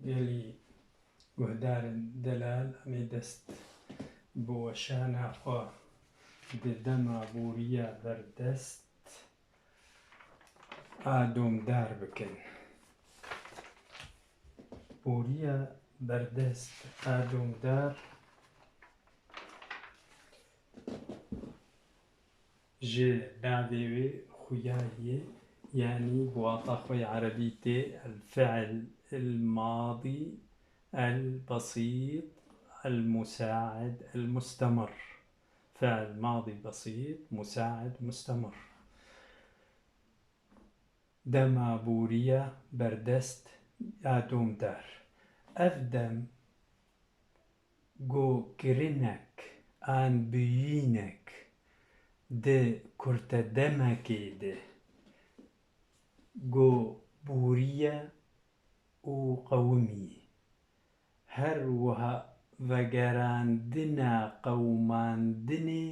گەلی گوهدارن دەلال ئەمێ دەست بۆ شاناخوا دەما بوریە بەردەست ئادۆمدار بکەن. بوریە بەردەست ئادۆمدار ji navê wê xuya يعني بواطة عربي الفعل الماضي البسيط المساعد المستمر. فعل ماضي بسيط مساعد مستمر. دما بورية بردست آدوم دار. أفدم جو كرنك آن بيينك ده كرت دمك ده گۆ بوریە و قەومی هەروەها ڤەگەراندنە قەوماندنێ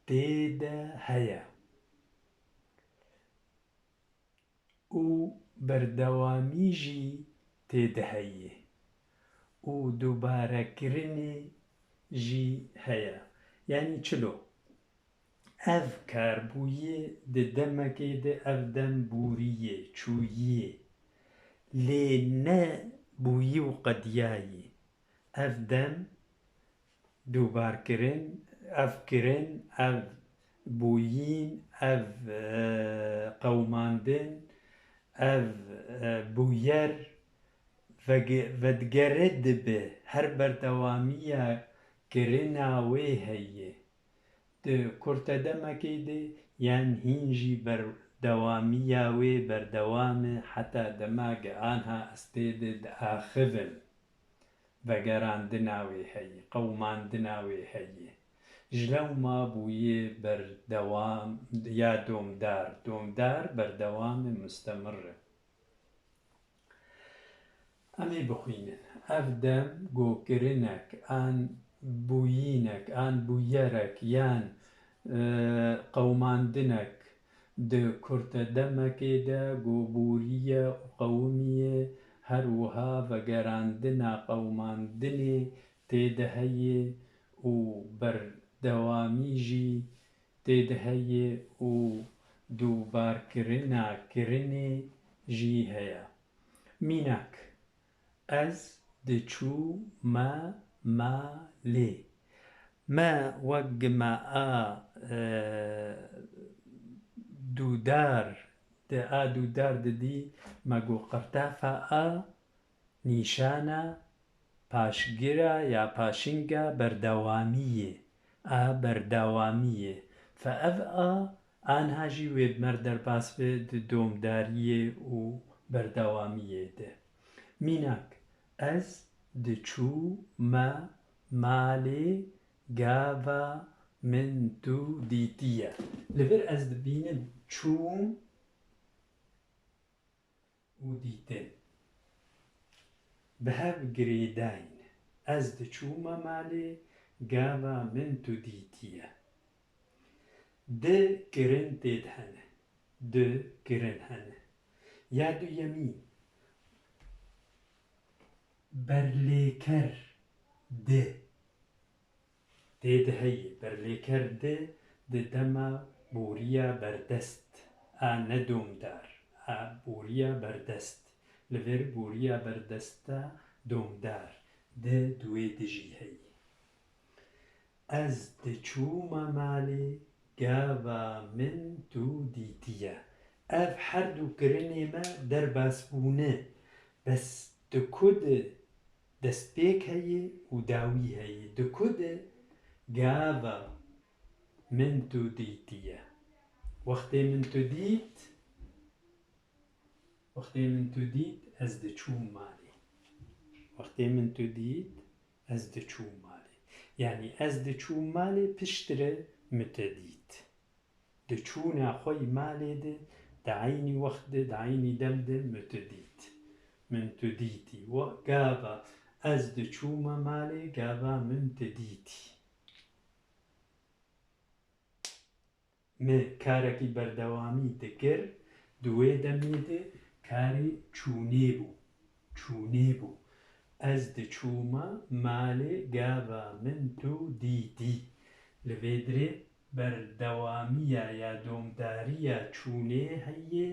تێدا هەیە و بەردەوامیژی تێدا هەیە و دووبارەکردنێژی هەیە. یعنی چلۆ ئەڤ کاربوویێ دەمەکێدە ئەڤ دەم بووریێ چوویێ لێ نە بوویی و قەدیایێ ئەڤ دەم دووبارکردن ئەڤ کردن ئەڤ بوویین ئەڤ قەوماندن ئەڤ بوویەر ڤەدگەرە دەبێ هەر بەردەوامیە کردنا وێ هەیە کورتە دەمەکەیدێ یان هینژی بەردەوامیە وێ بەردەوامە حتا دەماگە ئانها ئەستێدە ئاخڤن ڤەگەراندنا وێ هەیە قەوماندنا وێ هەیە ژلەوما بوویێ بەردەوام یا دۆمدار دۆمدار بەردەوامە مستەمڕە. ئەمێ بخوینن ئەڤ دەم گۆکردنەک ئان بوویینەک ئان بوویەرەک یان قەوماندنەک دە کورتە دەمەکێدا گۆ بووریە و قەومیە هەروەها ڤەگەراندنە قەوماندنێ تێدا هەیە و بەردەوامیژی تێدا هەیە و دووبارکردنە کردنێژی هەیە. مینەک ئەز دەچوومە مالێ مە وەک مەئە دوودار ئا دوودار دەدی مەگۆ قەرتافە ئە نیشانە پاشگرە یا پاشنگە بەردەوامیە ئا بەردەوامیە فە ئەڤ ئە ئانهاژی وێ مەردەرباس بێ دۆمداریە و بەردەوامیە دە. مینەک ئەز دەچوومە مالێ گاڤە من تو دیتیە لەبەر ئەز دەبینن چووم و دیتن بە هەڤ گرێداین ئەز دەچوومە مالێ گاڤە من تو دیتیە دە کرن تێدا هەنە دە کرن هەنە. یا دوویەمی بەرلێکەر دە تێدا هەیە بەرلێکەر دە دەما بووریە بەردەست ئا نە دۆمدار ئا بووریە بەردەست لەڤێر بووریە بەردەستە دۆمدار دە دوێ دژی هەیە. ئەز دەچوومە مالێ گاڤە من تو دیتیە ئەڤ هەردووکردنێمە دەرباسبوونە بەس دکودە دەستپێک هەیە و داوی هەیە دکودە گاڤە من تو دیتیە وەختێ من تو دیت ئەز دەچووم مالێ وەختێ من تو دیت ئەز دەچووم مالێ یعنی ئەز دەچووم مالێ پشترە متە دیت دەچوونە خۆی مالێدە دەعینی وەختە دەعینی دەمدە متە دیت من تو دیتی گاڤە ئەز دەچوومە مالێ گاڤە من تە دیتی مە کارێکی بەردەوامی دەکرد دوێ دەمێدە کاری چوونێ بوو چونێ بوو ئەس دچوومە مالێ گاڤە من تو دیتی لەوێ درێ بەردەوامیە یا دۆمداریە چونێ هەیە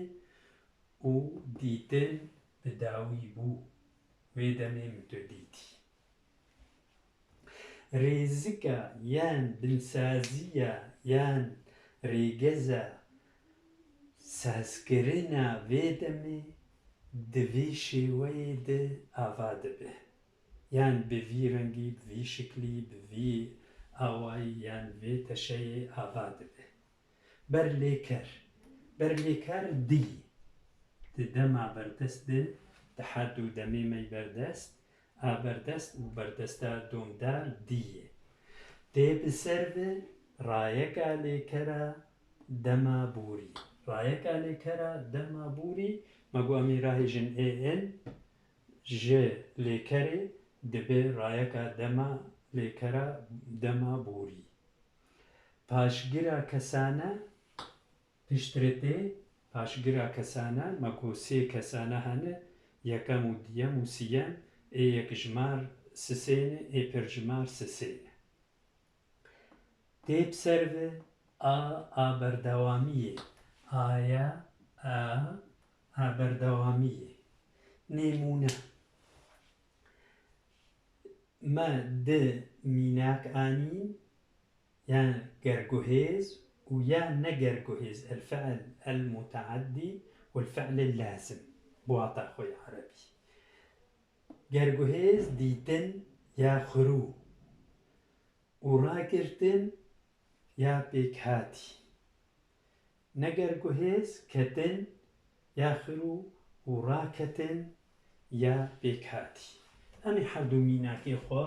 و دیتن بەداوی بوو وێ دەمێ متۆ دیتی رێزکە یان بنسازیە یان ڕێگەزە سازکردنە vê demê di vê şêweyê de ava dibe yan bi vî rengî bi vî şiklî bi vî awayî yan vê teşeyê ava dibe berlêker dî di dema berdest de di hed û demê me berdest a berdest û berdesta domdar dîye dê bi ser ve rayeka lêkera dema borî rayeka lêkera dema borî مەگو ئەمی ڕاهێژن ئێن ji lêkerê dibe rayeka dema lêkera dema borî paşgira kesane piştretê paşgira kesane megu sê kesane hene yekem û diyem û sîyem ê yekjimar sisêne ê pirjimar sisêne tê bi ser ve a berdewamiyê aya a berdewamiyê nêmûne me di mînak anîn yan gerguhêz û ya negerguhêz الفعل المتعدي والفعل اللازم بوata xwe عربî gerguhêz dîtin ya xirû û ragirtin ya pêkhatî negerguhêz ketin ya xirû û raketin ya pêkhatî emê herdû mînakê xwe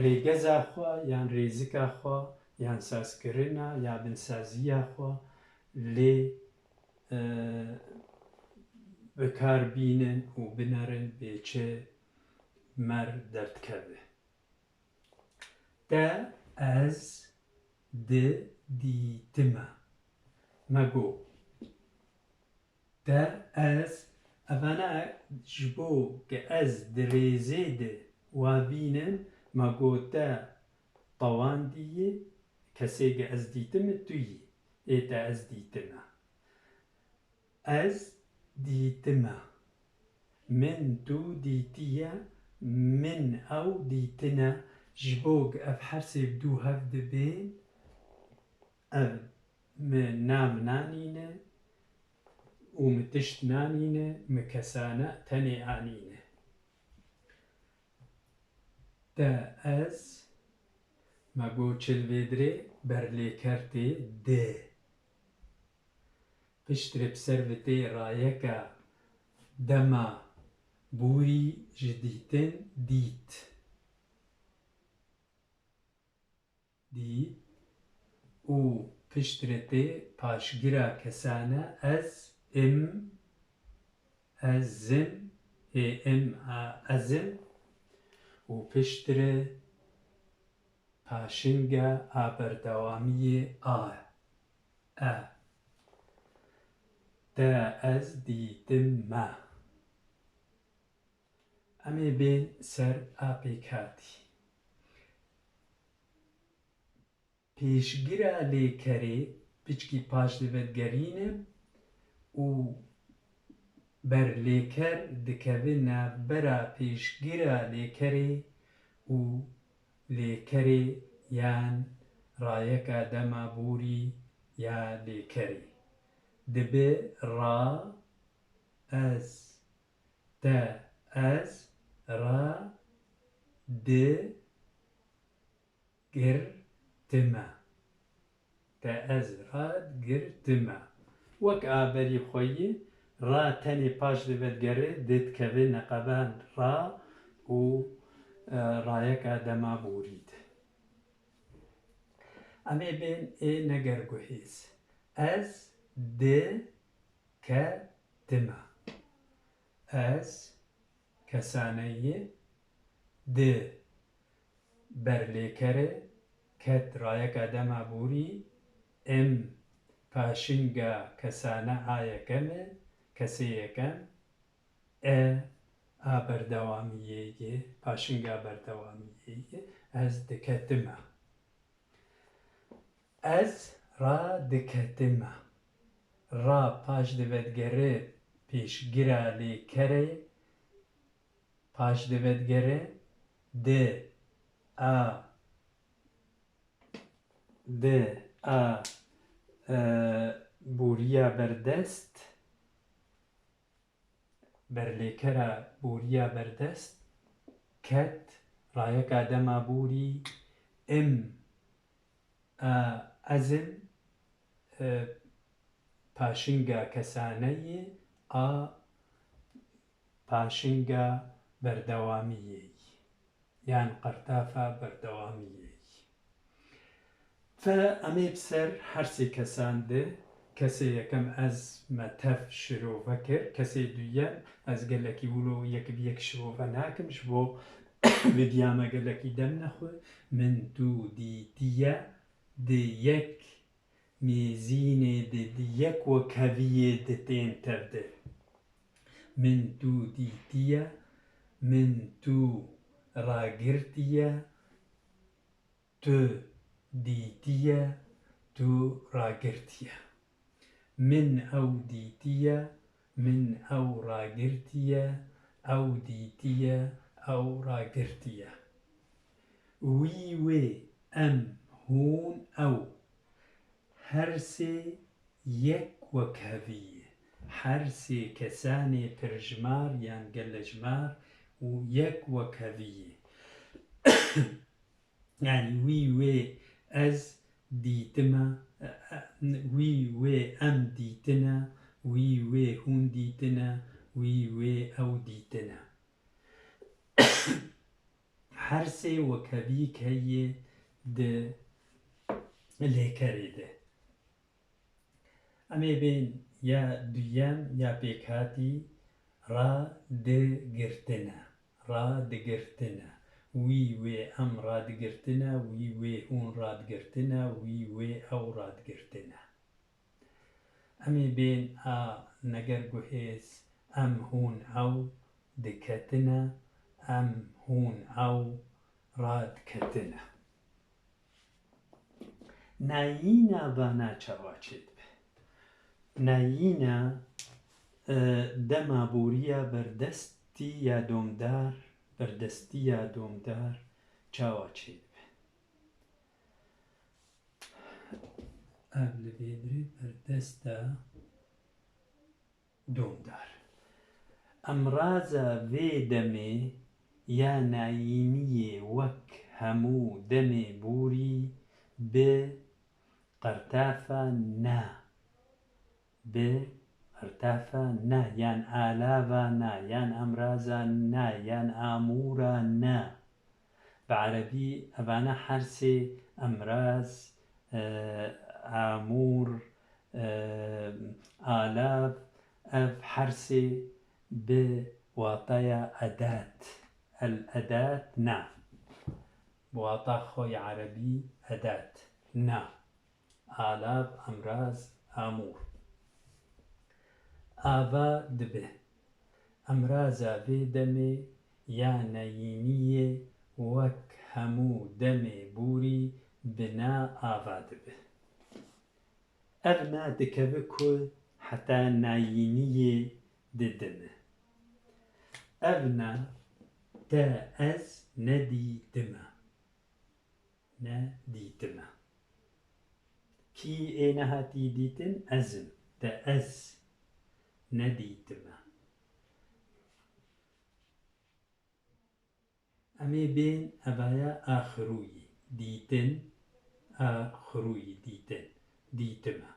rêgeza xwe yan rêzika xwe yan sazkirina ya binsaziya xwe lê bikar bînin û binerin bêçe mer derdkeve te ez dîtime mego te ez evane ji bo ku ez di rêzê de wa bînim mego te tewandiyê kesê ku ez dîtime tu yî ê te ez dîtime ez dîtime min tu dîtiye min ew dîtine ji bo ku ev hersê bi dû hev dibên ev mi nam nanîne û mi tişt nanîne mi kesane tenê anîne te ez mego çil vê dirê berlêker tê dê piştre bi ser ve tê rayeka dema borî ji dîtin dît û piştre tê paşgira kesane ez im ezim ê im a ezim û piştre paşinga a berdewamiyê a te ez dîtime em ê bên ser a pêkhatî pêşgira lêkerê piçkî paş divedgerînin û berlêker dikeve navbera pêşgira lêkerê û lêkerê yan rayeka dema borî ya lêkerê dibe ra ez te ez ra girtime te ez ra girtime wek a berî xwe yê ra tenê paş divedgere dê dikeve neqeban ra û rayeka dema borî de em ê bên ê negerguhêz ez diketime ez kesaneyê di berlêkerê ket rayeka dema borî im paşinga kesane a yekem e kesê yekem ئا بەردەوامیەیە پاشنگا بەردەوامیەیە ئەس دکەتمە ئەس ڕادکەتمە ڕا پاش دەبێتگەرێ پێشگرە لێکەرێ پاش دەبێتگەرێ د ئا بوریە بەردەست بەرلێکەرە بوریە بەردەست کەت ڕایەکە دەما بوری ئم ئەزم پاشنگە کەسانەیە ئا پاشنگە بەردەوامیەی یان قەرتافە بەردەوامیەی فە ئەمێ بسەر هەرسێ کەساندە کەسێ یەکەم ئەز مەتەف شرۆڤە کرد کەسێ دوویەم ئەز گەلەکی ولۆ یەک شرۆڤە ناکەمش بۆ ڤیدیامە گەلەکی دەم نەخۆ من دوو دیتیە دی یەک مێزینێ دی یەک وەکەڤیێ دتێن تەردە من دوو دیتیە من دوو ڕاگرتیە تو دیتیە تو ڕاگرتیە من ئەو دیتیە من ئەو ڕاگرتیە ئەو دیتیە ئەو ڕاگرتیە وی وێ ئەم هون ئەو هەرسێ یەک وەکەڤیە هەرسێ کەسانێ پرژمار یان گەلەژمار و یەک وەکەڤیە یعنی وی وێ ئەز دیتمە وی وێ ئەم دیتنە وی وێ هون دیتنە وی وێ ئەو دیتنە هەرسێ وەکەڤی هەیە لێکەرێ دە ئەمێ بێن یا دوویەم یا پێکهاتی ڕادگرتنە ڕادگرتنە وی وێ ئەم ڕادگرتنە وی وێ هون ڕادگرتنە وی وێ ئەو ڕادگرتنە ئەمێ بێن ئا نەگەر گوهێز ئەم هون ئەو دکەتنە ئەم هون ئەو ڕادکەتنە نایینە بانا چاواچێت بێ نایینە دەما بوریە بەردەستی یا دۆمدار بەردەستی یا دۆمدار چاواچێت بێ ئەب لەبێدرێ بەردەستە دۆمدار ئەمڕازە vê دەمێ یا نایینیێ وەک هەموو دەمێ بووری بێ قەرتافە نا بێ قەرتافە نا یان ئالاڤە نا یان ئەمرازە نا یان ئامورە نا بە عەرەبی ئەڤانە هەرسێ ئەمراز ئامور ئالاڤ ئەڤ هەرسێ بێ واتایە ئەدات الأداة نا بواتە خۆی عەرەبی ئەدات نا ئالاڤ ئەمراز ئامور ئاڤا دبێ ئەمرازە vê دەمێ یا نەیینیێ وەک هەموو دەمێ بووری بنا ئاڤا دبێ ئەڤ نا دکەڤە کۆ حتا نایینیێ ددمە ئەڤ نا تە ئەز نەدیتمە نەدیتمە کی ئێ نەهاتی دیتن ئەزم تە ئەز نەدیتمە ئەمێ بێن ئەڤایە ئاخرووی دیتن ئاخرووی دیتن دیتمە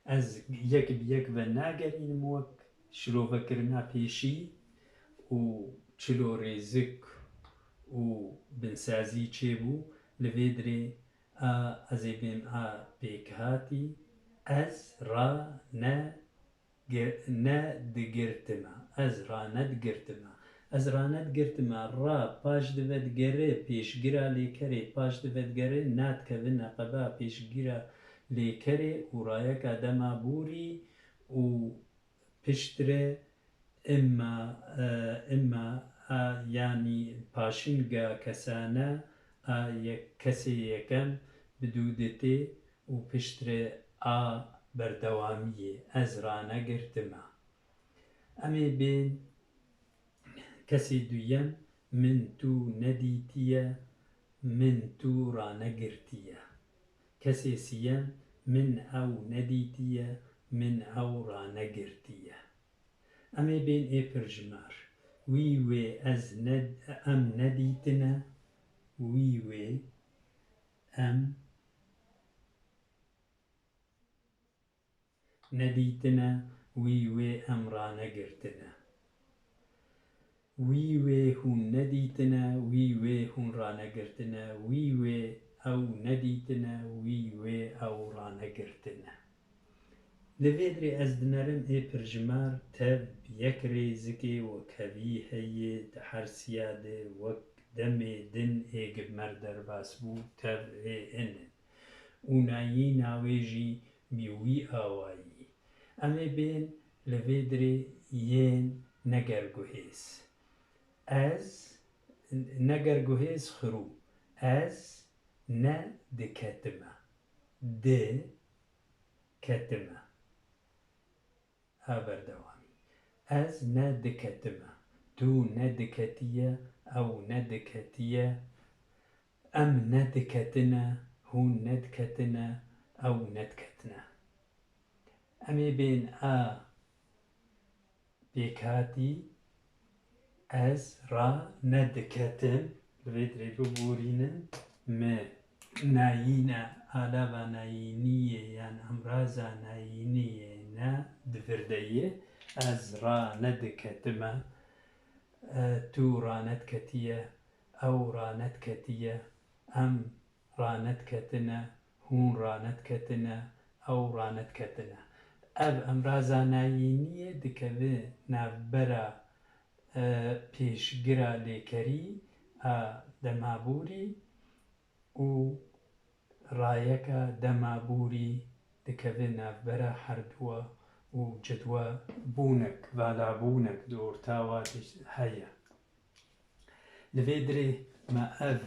ئەز یەک بەیەک بە ناگەرینم وەک شرۆڤەکردنا پێشی و چلۆ ڕێزک و بنسازی چێبوو لەvê درێ ئەزێ بێم ئا پێکهاتی ئەز ڕانەدگرتمە ئەز ڕانەدگرتمە ئەز ڕانەدگرتمە ڕا پاش دەڤێتگەرێ پێشگرە لێکەرێ پاش دەڤێتگەرێ ناتکەڤن عەقەبە پێشگرە لێکەرێ و ڕایەکە دەما بووری و پشترێ ئمە ینی پاشنگە کەسانە کەسێ یەکەم بدوودێتێ و پشترێ بەردەوامیە ئەز ڕانەگرتمە. ئەمێ بێن کەسی دوویەم من تو نەدیتیە من تو ڕانەگرتیە. کەسێ سیەم من ئەو نەدیتیە من ئەو ڕانەگرتیە. ئەمێ بێن ئێ پرژمار وی وێ ئەم نەدیتنە وی وێ ئەم نەدیتنە وی وێ ئەم ڕانەگرتنە. وی وێ هون نەدیتنە وی وێ هون ڕانەگرتنە وی وێ ئەو نەدیتنە وی وێ ئەو ڕانەگرتنە. لەوێ درێ ئەس دنەرم ئێ پرژمار تەب یەک رێزکێ وەکەوی هەیێ هەرسیا دێ وەک دەمێ دن ئێگمەر دەرباس بوو تەب ئێ ئێنن و نایی ناوێژی میوی ئاوایی. ئەمێ بێن لەوێ درێ یێن نەگەرگوهێز ئەز نەگەرگوهێز خروو ئەز نە دکەتمە د کەتمە بەردەوامی ئەز نە دکەتمە تو نەدکەتیە ئەو نەدکەتیە ئەم نەدکەتنە هون نەدکەتنە ئەو نەدکەتنە. ئەمێ بێن پێکهاتی ئەز ڕا نەدکەتن لەوێ درێ ببورینن مە نایینە ئالابا نایینیە یان ئەمرازا نایینیە نە دڤردەیە ئەز ڕا نەدکەتمە تو ڕانەدکەتیە ئەو ڕانەدکەتیە ئەم ڕانەدکەتنە هون ڕانەدکەتنە ئەو ڕانەدکەتنە. ئەv ئەمرازا نایینیە دکەوێ ناوبەرە پێشگرە لێکەری دەمابووری و ڕایەکە دەمابووری دکەوێ ناوبەرە هەردووە و جدوە بوونک ڤالابوونک دۆرتاوە هەیە. لەوێ درێ مە ئەv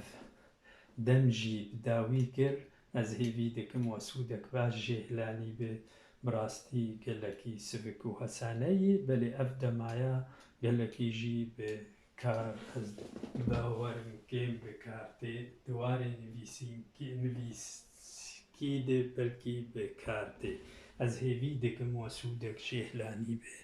دەمژی بداوی کرد ئەز هێوی دکم وە سوودەک باش ژێهلانی بێ بڕاستی گەلەکی سڤک و هەسانەیی بەلێ ئەv دەمایە گەلەکیژی بێ کار ئەز باوەرم کێم بکارتێ دووارێ نویسکی دێ بەلکی بێکارتێ ئەز هێوی دکم وە سوودەک ژێهلانی بێ